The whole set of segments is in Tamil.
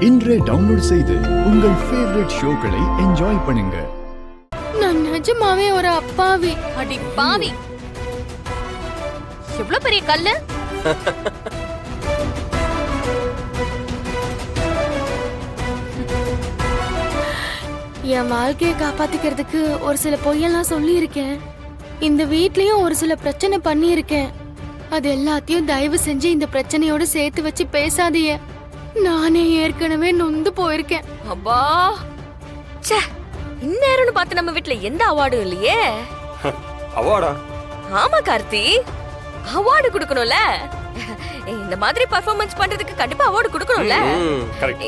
இன்றே டவுன்லோட் செய்து உங்கள் ஃபேவரட் ஷோக்களை என்ஜாய் பண்ணுங்க. நான் நிஜமாவே ஒரு அப்பாவி. அடி பாவி, எவ்வளவு பெரிய கல்லு. என் வாழ்க்கையை காப்பாத்திக்கிறதுக்கு ஒரு சில பொய்யெல்லாம் சொல்லி இருக்கேன். இந்த வீட்லயும் ஒரு சில பிரச்சனை பண்ணி இருக்கேன். அது எல்லாத்தையும் தயவு செஞ்சு இந்த பிரச்சனையோட சேர்த்து வச்சு பேசாதீங்க. நானே ஏற்கனவே நொந்து போயிருக்கேன். அப்பா, ச்சே, இந்நேரம்னு பார்த்து நம்ம வீட்ல எந்த அவார்டும் இல்லையே. அவார்டா? ஆமா கார்த்தி, அவார்டு கொடுக்கணும்ல. இந்த மாதிரி பெர்ஃபார்மன்ஸ் பண்றதுக்கு கண்டிப்பா அவார்டு கொடுக்கணும்ல.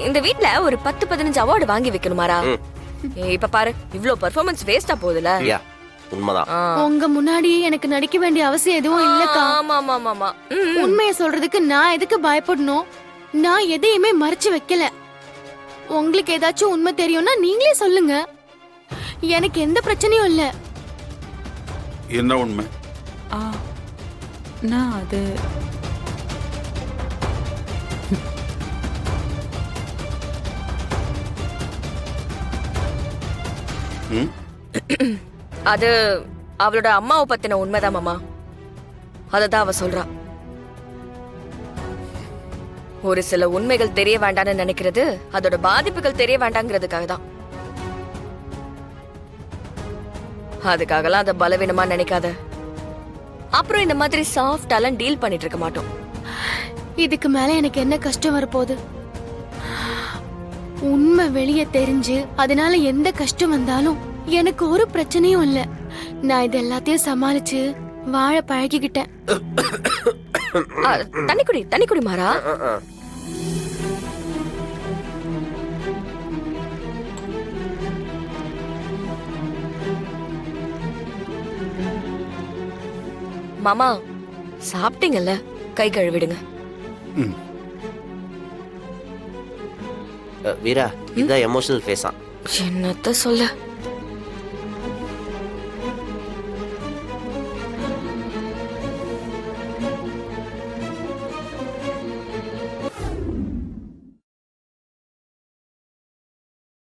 இந்த வீட்ல ஒரு 10-15 அவார்டு வாங்கி வைக்கணுமாரா? இப்ப பாரு, இவ்ளோ பெர்ஃபார்மன்ஸ் வேஸ்டா போகுதுல. உண்மைதான். உங்க முன்னாடி எனக்கு நடிக்க வேண்டிய அவசியம் எதுவும் இல்லக்கா. ஆமா ஆமா ஆமா. உண்மையை சொல்றதுக்கு நான் எதுக்கு பயப்படணும்? நான் எதையுமே மறைச்சு வைக்கல. உங்களுக்கு ஏதாச்சும் உண்மை தெரியும்னா நீங்களே சொல்லுங்க. எனக்கு எந்த பிரச்சனையும் இல்ல. என்ன உண்மை? நான் அது அது அவளோட அம்மாவை பத்தின உண்மைதான் மாமா. அததான் அவ சொல்றா. ஒரு சில உண்மைகள் தெரிய வேண்டாம்னு நினைக்கிறது அதோட பாதிப்புகள் தெரிய வேண்டாங்கிறதுக்காக தான். அதுக்காகலாம் அதை பலவீனமா நினைக்காத. அப்புறம் இந்த மாதிரி சாஃப்டாலாம் டீல் பண்ணிட்டு இருக்க மாட்டோம். இதுக்கு மேல எனக்கு என்ன கஷ்டம் வரப்போகுது? உண்மை வெளியே தெரிஞ்சு அதனால எந்த கஷ்டம் வந்தாலும் எனக்கு ஒரு பிரச்சனையும் இல்ல. நான் இது எல்லாத்தையும் சமாளிச்சு வாழ பழகிக்கிட்டேன். தண்ணி குடி மாறா. மாமா, சாப்பிட்டீங்கல்ல, கை கழுவிடுங்க. வீரா, இதான் எமோஷனல் ஃபேஸா? என்னத்த சொல்ல.